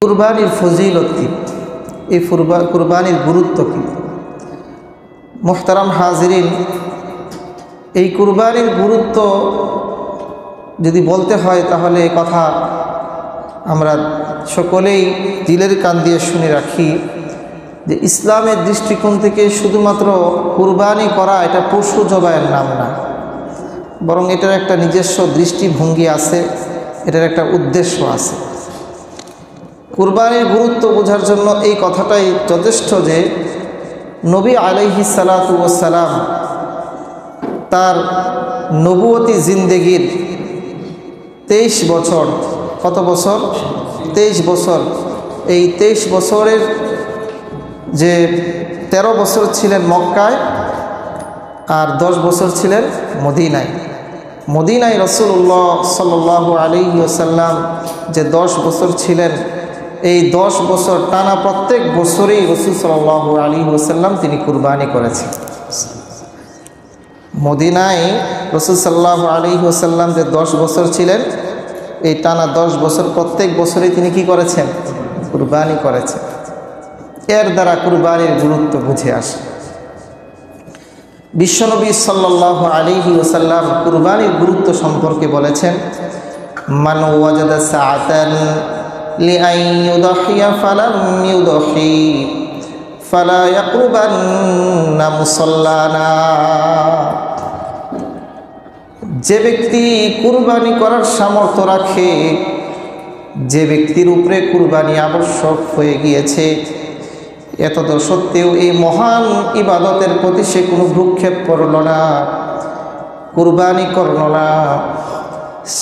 কুরবানির ফজিলত কি, এই কুরবানির গুরুত্ব কি? মুহতারাম হাজিরিন, এই কুরবানির গুরুত্ব যদি বলতে হয় তাহলে এই কথা আমরা সকলেই দিলের কান দিয়ে শুনে রাখি যে ইসলামের দৃষ্টিকোণ থেকে শুধুমাত্র কুরবানি করা এটা পশু জবাইয়ের নাম না, বরং এটার একটা নিজস্ব দৃষ্টিভঙ্গি আছে, এটার একটা উদ্দেশ্য আছে। কুরবানির গুরুত্ব বোঝার জন্য এই কথাটাই যথেষ্ট যে নবী আলাইহিস সালাতু ওয়াস সালাম তার নবুয়তি জিন্দেগির 23 বছর, কত বছর? 23 বছর। এই 23 বছরের যে 13 বছর ছিলেন মক্কায় আর 10 বছর ছিলেন মদিনায়। মদিনায় রাসূলুল্লাহ সাল্লাল্লাহু আলাইহি ওয়াসাল্লাম যে 10 বছর ছিলেন, এই 10 বছর টানা প্রত্যেক বছরেই রাসূল সাল্লাল্লাহু আলাইহি ওয়াসাল্লাম তিনি কুরবানি করেছেন। মদিনায় রাসূল সাল্লাল্লাহু আলাইহি ওয়াসাল্লাম যে 10 বছর ছিলেন, এই টানা 10 বছর প্রত্যেক বছরেই তিনি কি করেছেন? কুরবানি করেছেন। এর দ্বারা কুরবানির গুরুত্ব বুঝে আসে। বিশ্বনবী সাল্লাল্লাহু আলাইহি ওয়াসাল্লাম কুরবানির গুরুত্ব সম্পর্কে বলেছেন, মান ওয়াজাদা সাআতান লিআন ইউদহিয়া ফালাম ইউদহি ফালা ইয়াকরুবান্না মুসাল্লানা। যে ব্যক্তি কুরবানি করার সামর্থ্য রাখে, যে ব্যক্তির উপরে কুরবানি আবশ্যক হয়ে গিয়েছে, এতদ সত্ত্বেও এই মহান ইবাদতের প্রতি সে কোনো ভ্রুক্ষেপ করল না, কুরবানি করল না,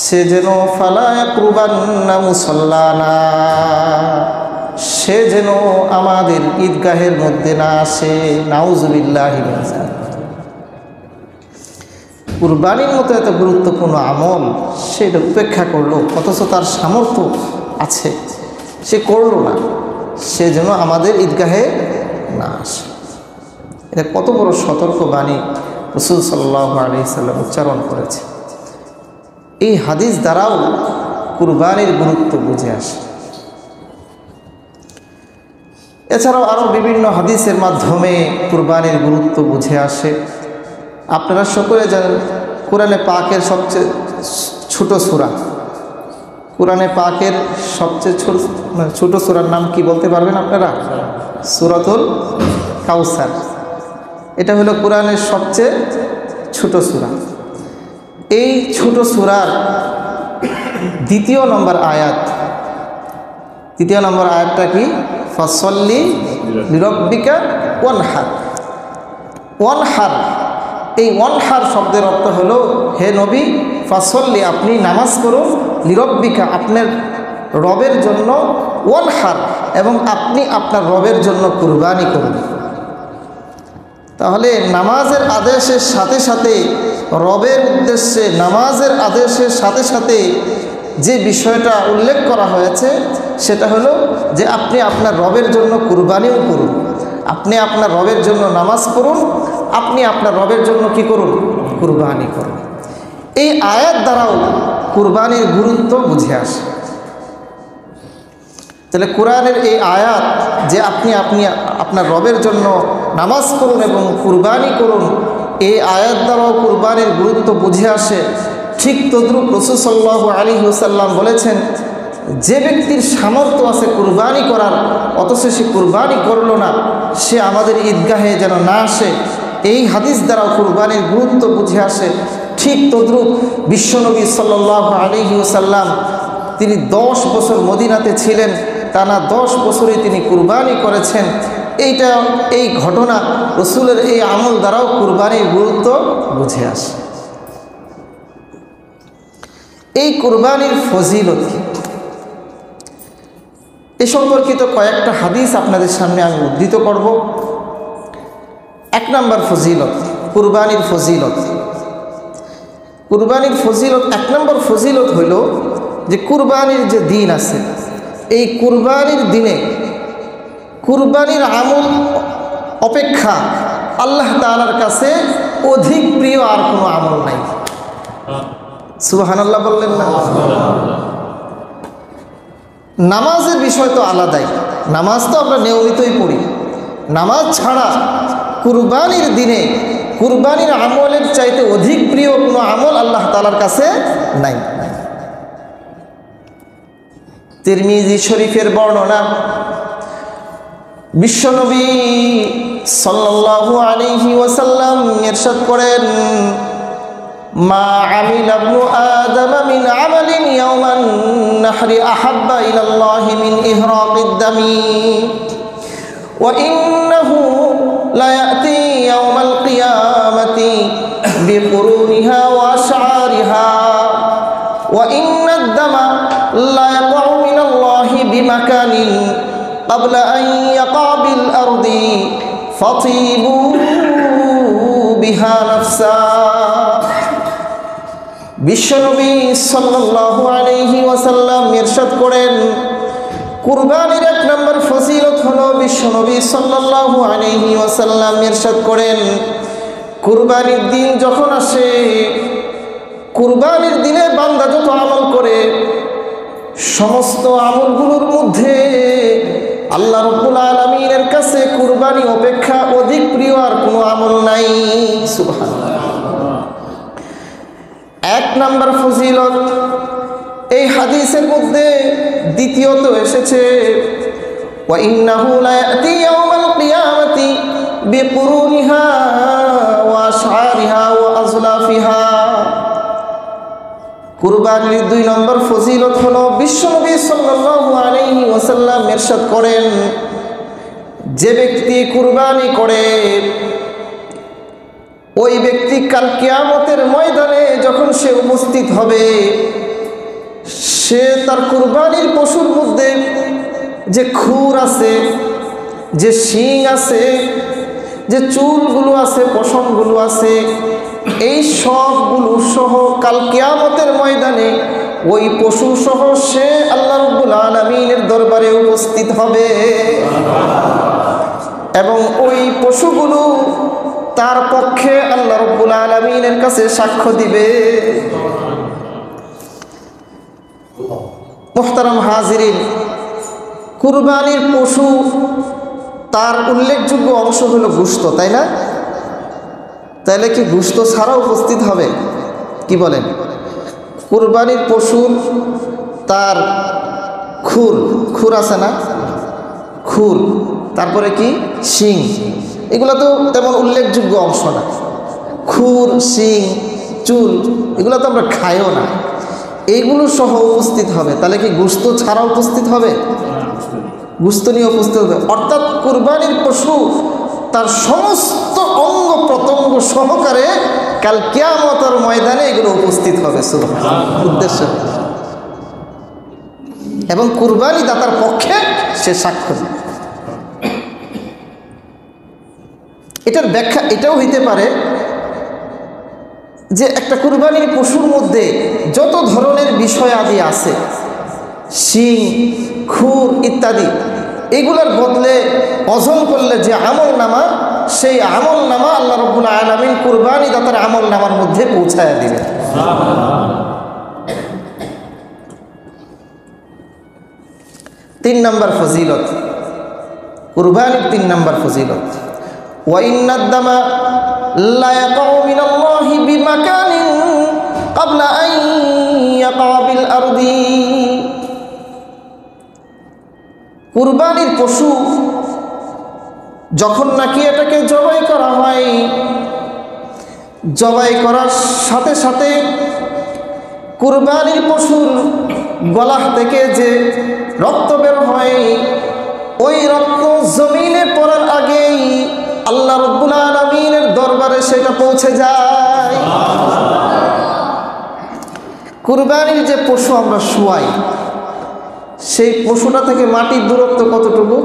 সে যেন ফালা ইয়াকরুবান্না মুসাল্লানা, সে যেন আমাদের ঈদগাহের মধ্যে না আসে। নাউজুবিল্লাহি মিন যালিক। কুরবানির মতো এত গুরুত্বপূর্ণ আমল সেটা উপেক্ষা করলো, অথচ তার সামর্থ্য আছে, সে করলো না, সে যেন আমাদের ঈদগাহে না আসে। এটা কত বড় সতর্ক বাণী রাসূল সাল্লাল্লাহু আলাইহি সাল্লাম উচ্চারণ করেছে। এই হাদিস দ্বারাও কুরবানির গুরুত্ব বুঝে আসে। এছাড়াও আরও বিভিন্ন হাদিসের মাধ্যমে কুরবানির গুরুত্ব বুঝে আসে। আপনারা সকলে জানেন কোরআনে পাকের সবচেয়ে ছোট সূরা, কোরআনে পাকের সবচেয়ে ছোট সূরার নাম কি বলতে পারবেন আপনারা? সূরাতুল কাউসার। এটা হলো কোরআনের সবচেয়ে ছোট সূরা। এই ছোট সূরার দ্বিতীয় নম্বর আয়াতটা কি? ফাসল্লি লিরাব্বিকা ওয়ানহার। ওয়ানহার, এই ওয়ানহার শব্দের অর্থ হলো হে নবী, ফাসল্লি আপনি নামাজ পড়ুন, লিরাব্বিকা আপনার রবের জন্য, ওয়ানহার এবং আপনি আপনার রবের জন্য কুরবানি করুন। তাহলে নামাজের আদেশের সাথে সাথে, রবের উদ্দেশ্যে নামাজের আদেশের সাথে সাথে যে বিষয়টা উল্লেখ করা হয়েছে সেটা হলো যে আপনি আপনার রবের জন্য কুরবানিও করুন, আপনি আপনার রবের জন্য নামাজ পড়ুন, আপনি আপনার রবের জন্য কি করুন? কুরবানি করুন। এই আয়াত দ্বারাও কুরবানির গুরুত্ব বুঝে আসে। তাহলে কোরআনের এই আয়াত যে আপনি আপনার রবের জন্য নামাজ করুন এবং কুরবানি করুন, এই আয়াত দ্বারাও কুরবানির গুরুত্ব বুঝে আসে। ঠিক তদ্রূপ রাসূল সাল্লাল্লাহু আলাইহি ওয়াসাল্লাম বলেছেন, যে ব্যক্তির সামর্থ্য আছে কুরবানি করার, অথচ সে কুরবানি করলো না, সে আমাদের ঈদগাহে যেন না আসে। এই হাদিস দ্বারাও কুরবানির গুরুত্ব বুঝে আসে। ঠিক তদ্রূপ বিশ্বনবী সাল্লাল্লাহু আলাইহি ওয়াসাল্লাম তিনি 10 বছর মদিনাতে ছিলেন, টানা 10 বছরে তিনি কুরবানি করেছেন। এই ঘটনা রাসূলের এই আমল দ্বারাও কুরবানির গুরুত্ব বুঝে আসে। এই কুরবানির ফজিলত কি, এ সম্পর্কিত কয়েকটা হাদিস আপনাদের সামনে আমি উদ্ধৃত করব। 1 নম্বর ফজিলত, কুরবানির ফজিলত। কুরবানির ফজিলত 1 নম্বর ফজিলত হইল যে কুরবানির যে দিন আছে, এই কুরবানির দিনে কুরবানির আমল অপেক্ষা আল্লাহ তাআলার কাছে অধিক প্রিয় আর কোনো আমল নাই। সুবহানাল্লাহ বললেন না? নামাজের বিষয় তো আলাদাই, নামাজ তো আমরা নিয়মিতই পড়ি। নামাজ ছাড়া কুরবানির দিনে কুরবানির আমলের চাইতে অধিক প্রিয় কোনো আমল আল্লাহ তাআলার কাছে নাই। তিরমিজি শরীফের বর্ণনা, বিশ্বনবী সাল্লাল্লাহু আলাইহি ওয়াসাল্লাম ইরশাদ করেন, মা আমিলা ইবনু আদম মিন আমালিন ইয়াওমান নাহরি আহাব্বা ইলাল্লাহি মিন ইহরাকিদ দামি ওয়া ইন্নাহু লা ইয়াতি ইয়াওমাল কিয়ামাতি বিকুরুনিহা ওয়া আশআরিহা ওয়া ইন্নাদ দামা লা ইয়াকাউ মিনাল্লাহি বিমাকানিন ক্বাবলা আন ইয়াকা বিল আরদি ফাতিবু বিহা নাফসা। বিশ্বনবী সাল্লাল্লাহু আলাইহি ওয়াসাল্লাম ইরশাদ করেন, কুরবানির এক নম্বর ফজিলত হলো, বিশ্বনবী সাল্লাল্লাহু আলাইহি ওয়াসাল্লাম ইরশাদ করেন, কুরবানির দিন যখন আসে, কুরবানির দিনে বান্দা যত আমল করে সমস্ত আমলগুলোর মধ্যে আল্লাহ রাব্বুল আলামিনের কাছে কুরবানি অপেক্ষা অধিক প্রিয় আর কোনো আমল নাই। সুবহানাল্লাহ। এক নম্বর ফজিলত এই হাদিসের মধ্যে দ্বিতীয়ত এসেছে, ওয়া ইন্নাহু লা ইয়াতি ইয়াওমাল কিয়ামাতি বিকুরুনিহা ওয়া আশআরিহা ওয়া আজলাফিহা। কুরবানির দুই নম্বর ফজিলত হলো, বিশ্বনবী সাল্লাল্লাহু আলাইহি ওয়াসাল্লাম ইরশাদ করেন, যে ব্যক্তি কুরবানি করে ওই ব্যক্তি কাল কিয়ামতের ময়দানে যখন সে উপস্থিত হবে, সে তার কুরবানির পশুর মধ্যে যে খুর আছে, যে শিং আছে, যে চুলগুলো আছে, পশমগুলো আছে, এই সবগুলো সহ কাল কিয়ামতের ময়দানে ওই পশু সহ সে আল্লাহ রাব্বুল আলামিনের দরবারে উপস্থিত হবে এবং ওই পশুগুলো তার পক্ষে আল্লাহ রাব্বুল আলামিনের কাছে সাক্ষ্য দিবে। মুহতারাম হাজিরিন, কুরবানির পশু তার উল্লেখযোগ্য অংশ হলো গোশত, তাই না? তাহলে কি গোশত ছাড়া উপস্থিত হবে? কি বলেন? কুরবানির পশুর তার খুর আছে না, খুর, তারপরে কি শিং, এগুলো তো তেমন উল্লেখযোগ্য অংশ না। খুর, শিং, চুল এগুলো তো আমরা খাইও না, এইগুলো সহ উপস্থিত হবে। তাহলে কি গোশত ছাড়া উপস্থিত হবে? গোশত নিয়ে উপস্থিত হবে। অর্থাৎ কুরবানির পশু তার সমস্ত অঙ্গ প্রত্যঙ্গ সহকারে কাল কিয়ামতের ময়দানে এগুলো উপস্থিত হবে। সুবহানাল্লাহ। উদ্দেশ্য এবং কুরবানি দাতার পক্ষে সে সাক্ষ্য দেবে। এটার ব্যাখ্যা এটাও হইতে পারে যে একটা কুরবানির পশুর মধ্যে যত ধরনের বিষয় আদি আছে, শিং, খুর ইত্যাদি, এগুলোর বদলে ওজন করলে যে আমল নামা, সেই আমল নামা আল্লাহ রাব্বুল আলামিন কুরবানি দাতার আমল নামার মধ্যে পৌঁছায় দিবেন। তিন নম্বর ফজিলত, কুরবানির তিন নম্বর ফজিলত, ওয়া ইন্নাদ দামা লা ইয়াকাউ মিনাল্লাহি বিমাকানিন ক্বাবলা আন ইয়াকা বিল আরদি। কুরবানির পশু যখন নাকি এটাকে জবাই করা হয়, জবাই করার সাথে সাথে কুরবানির পশুর গলা থেকে যে রক্ত বের হয়, ওই রক্ত জমিনে পড়ার আগেই আল্লাহ রাব্বুল আলামিনের দরবারে সেটা পৌঁছে যায়। কুরবানির যে পশু আমরা শোয়াই, সেই পশুটা থেকে মাটির দূরত্ব কতটুকু?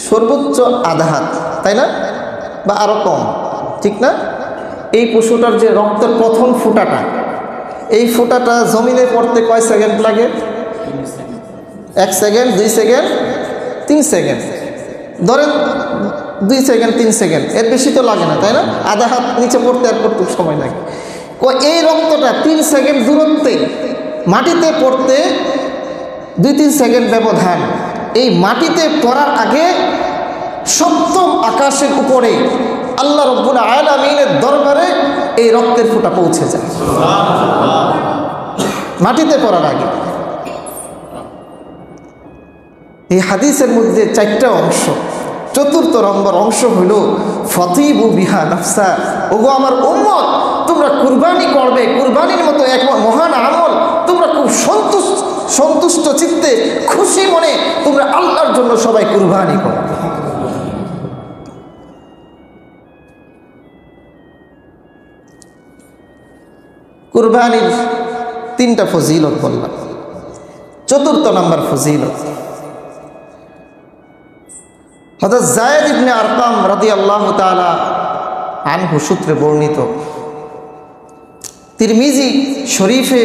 সর্বোচ্চ আধা হাত, তাই না? বা আরো কম, ঠিক না? এই পশুটার যে রক্তের প্রথম ফোঁটাটা, এই ফোঁটাটা জমিনে পড়তে কয় সেকেন্ড লাগে? 1 সেকেন্ড, 2 সেকেন্ড, 3 সেকেন্ড, ধরেন 2 সেকেন্ড 3 সেকেন্ড, এর বেশি তো লাগে না, তাই না? আধা হাত নিচে পড়তে আর কতটুকু সময় লাগে? এই রক্তটা 3 সেকেন্ড দূরত্বে মাটিতে পড়তে 2-3 সেকেন্ড ব্যবধান, এই মাটিতে পড়ার আগে সপ্তম আকাশের উপরে আল্লাহ রব্বুল আলামিনের দরবারে এই রক্তের ফোঁটা পৌঁছে যায় মাটিতে পড়ার আগে। এই হাদিসের মধ্যে 4টা অংশ। 4র্থ নম্বর অংশ হলো ফতিবু বিহা নাফসা, ওগো আমার উম্মত, তোমরা কুরবানি করবে, কুরবানির মতো এক মহান আমল তোমরা খুব সন্তুষ্ট চিত্তে খুশি মনে তোমরা আল্লাহর জন্য সবাই কুরবানি করবে। কুরবানির 3টা ফজিলত বললাম। 4র্থ নম্বর ফজিলত হযরত যায়েদ ইবনে আরকাম রাদিয়াল্লাহু তাআলা আনহু সূত্রে বর্ণিত, তিরমিজি শরীফে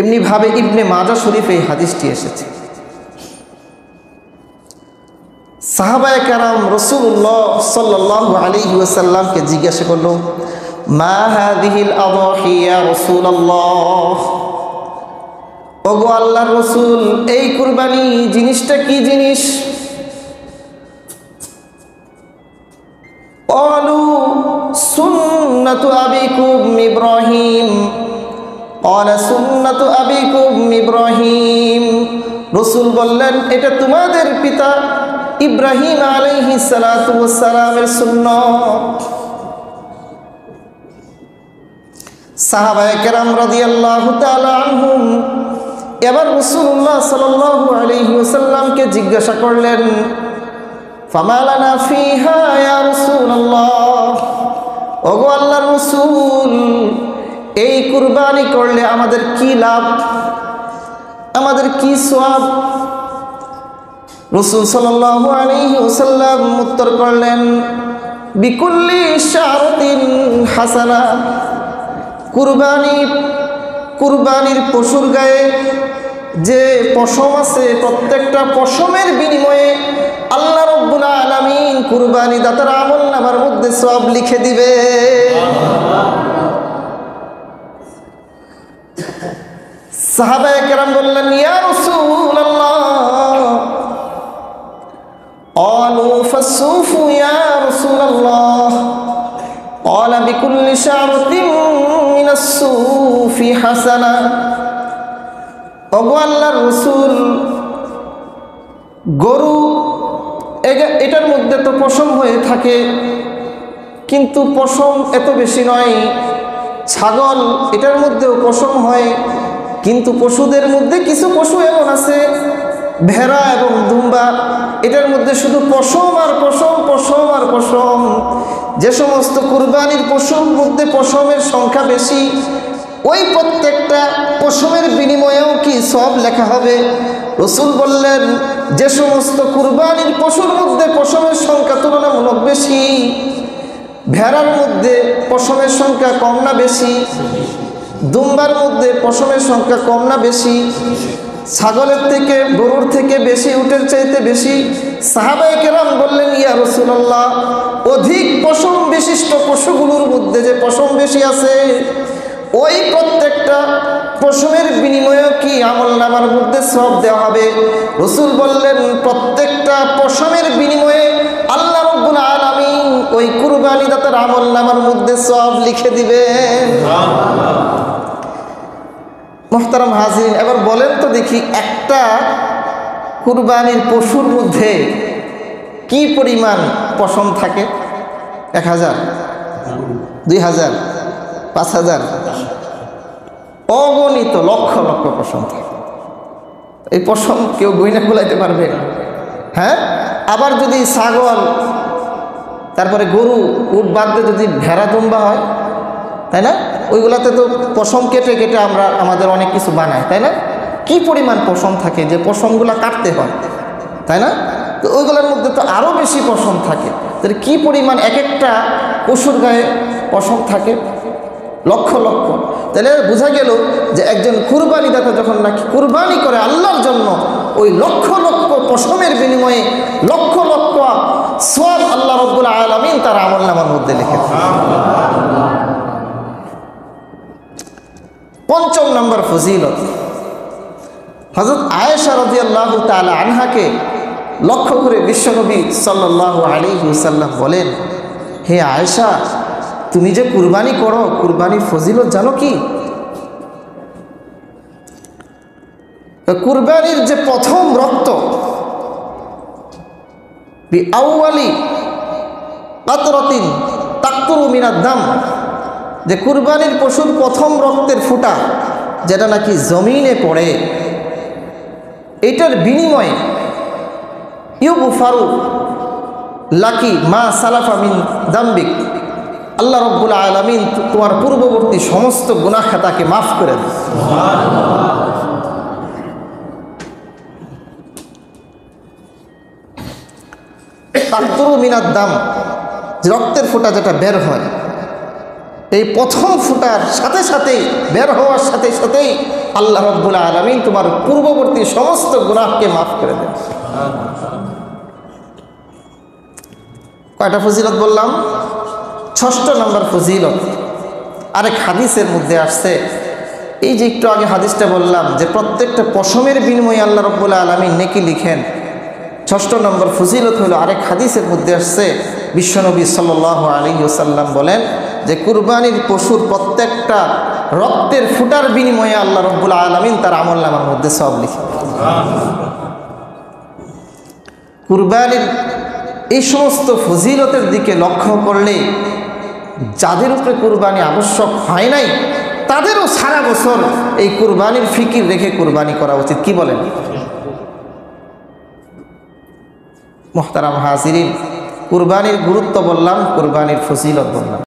এমনিভাবে ইবনে মাজা শরীফে এই হাদিসটি এসেছে। সাহাবায়ে কেরাম রাসূলুল্লাহ সাল্লাল্লাহু আলাইহি ওয়াসাল্লামকে জিজ্ঞাসা করলো, মা হাযিহিল আযাহি ইয়া রাসূলুল্লাহ, ওগো আল্লাহর রাসূল, এই কুরবানি জিনিসটা কি জিনিস? ক্বালু সুন্নাতু আবিকুম ইব্রাহিম, ক্বালা সুন্নাতু আবিকুম ইব্রাহিম। রাসূল বললেন, এটা তোমাদের পিতা ইব্রাহিম আলাইহিস সালাতু ওয়াস সালামের সুন্নাত। সাহাবায়ে কেরাম রাদিয়াল্লাহু তাআলা আনহুম এবার রাসূলুল্লাহ সাল্লাল্লাহু আলাইহি ওয়াসাল্লামকে জিজ্ঞাসা করলেন, ফামা লানা ফিহা ইয়া রাসূলুল্লাহ, ওগো আল্লাহর রাসূল, এই কুরবানি করলে আমাদের কি লাভ, আমাদের কি সওয়াব? রাসূল সাল্লাল্লাহু আলাইহি ওয়াসাল্লাম উত্তর করলেন, বিকুল্লি শারতিন হাসানা, কুরবানির পশুর গায়ে যে পশম আছে প্রত্যেকটা পশমের বিনিময়ে আল্লাহ রাব্বুল আলামিন কুরবানি দাতার আমলনামার মধ্যে সওয়াব লিখে দিবে। সাহাবায়ে কেরাম বললেন, ইয়া রাসূলুল্লাহ, ক্বালু ফাসসুফু ইয়া রাসূলুল্লাহ, ক্বালা বিকুল্লি শারতিন মিনাস সুফি হাসানা। ওগো আল্লাহর রাসূল, গরু এটার মধ্যে তো পশম হয়ে থাকে, কিন্তু পশম এত বেশি নয়। ছাগল এটার মধ্যেও পশম হয়, কিন্তু পশুদের মধ্যে কিছু পশু এমন আছে, ভেড়া এবং দুম্বা, এটার মধ্যে শুধু পশম আর পশম, পশম আর পশম। যে সমস্ত কুরবানির পশুর মধ্যে পশমের সংখ্যা বেশি, ওই প্রত্যেকটা পশমের বিনিময়েও কি সব লেখা হবে? রাসূল বললেন, যে সমস্ত কুরবানির পশুর মধ্যে পশমের সংখ্যা তুলনামূলক বেশি, ভেড়ার মধ্যে পশমের সংখ্যা কম না বেশি, দুম্বার মধ্যে পশমের সংখ্যা কম না বেশি, ছাগলের থেকে গরুর থেকে বেশি, উটের চাইতে বেশি? সাহাবায়ে কেরাম বললেন, ইয়া রাসূলুল্লাহ, অধিক পশম বিশিষ্ট পশুগুলোর মধ্যে যে পশম বেশি আছে, ওই প্রত্যেকটা পশমের বিনিময়ে কি আমলনামার মধ্যে সওয়াব দেওয়া হবে? রাসূল বললেন, প্রত্যেকটা পশমের বিনিময়ে আল্লাহ রাব্বুল আলামিন ওই কুরবানি দাতার আমলনামার মধ্যে সওয়াব লিখে দিবেন। মুহতারাম হাজিরিন, এবার বলেন তো দেখি, একটা কুরবানির পশুর মধ্যে কি পরিমাণ পশম থাকে? 1000, 2000, 5000, অগণিত লক্ষ লক্ষ পশম থাকে। এই পশম কেউ গইনা কুলাইতে পারবে? হ্যাঁ। আবার যদি ছাগল, তারপরে গরু, উট বাদ দিয়ে যদি ভেড়া দুম্বা হয়, তাই না, ওইগুলাতে তো পশম কেটে কেটে আমরা আমাদের অনেক কিছু বানাই, তাই না? কি পরিমাণ পশম থাকে যে পশমগুলা কাটতে হয়, তাই না? তো ওইগুলোর মধ্যে তো আরও বেশি পশম থাকে। তাহলে কি পরিমাণ এক একটা পশুর গায়ে পশম থাকে? লক্ষ লক্ষ। তাহলে বোঝা গেল যে একজন কুরবানি দাতা যখন নাকি কুরবানি করে আল্লাহর জন্য, ওই লক্ষ লক্ষ পশমের বিনিময়ে লক্ষ লক্ষ সওয়াব আল্লাহ রাব্বুল আলামিন তার আমলনামার মধ্যে লিখে দেন। ৫ম নম্বর ফজিলত, হযরত আয়েশা রাদিয়াল্লাহু তাআলা আনহাকে লক্ষ্য করে বিশ্বনবী সাল্লাল্লাহু আলাইহি ওয়াসাল্লাম বলেন, হে আয়েশা, তুমি যে কুরবানি করো, কুরবানির ফজিলত জানো কি? কুরবানির যে প্রথম রক্ত, বিআউয়ালি কাতরাতিন তাকতুরু মিনাদ দাম, যে কুরবানির পশুর প্রথম রক্তের ফোঁটা যেটা নাকি জমিনে পড়ে, এটার বিনিময়ে ইউগফারু লাকি মা সালাফা মিন দাম্বিক, আল্লাহ রব্বুল আলামিন তোমার পূর্ববর্তী সমস্ত গুনাহ খাতাকে মাফ করে দেন। তাকতুরু মিনাদ দাম, রক্তের ফোঁটা যেটা বের হয়, এই প্রথম ফোঁটার সাথে সাথেই, বের হওয়ার সাথে সাথেই আল্লাহ রব্বুল আলামিন তোমার পূর্ববর্তী সমস্ত গুনাহকে মাফ করে দেন। কয়টা ফজিলত বললাম? 6ষ্ঠ নম্বর ফজিলত। আরেক হাদিসের মধ্যে আসছে, এই যে একটু আগে হাদিসটা বললাম যে প্রত্যেকটা পশমের বিনিময়ে আল্লাহ রব্বুল আলামিন নেকি লিখেন। 6ষ্ঠ নম্বর ফজিলত হলো, আরেক হাদিসের মধ্যে আসছে, বিশ্বনবী সাল্লাল্লাহু আলাইহি ওয়াসাল্লাম বলেন যে কুরবানির পশুর প্রত্যেকটা রক্তের ফুটার বিনিময়ে আল্লাহ রব্বুল আলামিন তার আমলনামার মধ্যে সওয়াব লিখেন। কুরবানির এই সমস্ত ফজিলতের দিকে লক্ষ্য করলে যাদের উপরে কুরবানি আবশ্যক হয় নাই তাদেরও সারা বছর এই কুরবানির ফিকির রেখে কুরবানি করা উচিত। কি বলেন? মুহতারাম হাজিরিন, কুরবানির গুরুত্ব বললাম, কুরবানির ফজিলত বললাম।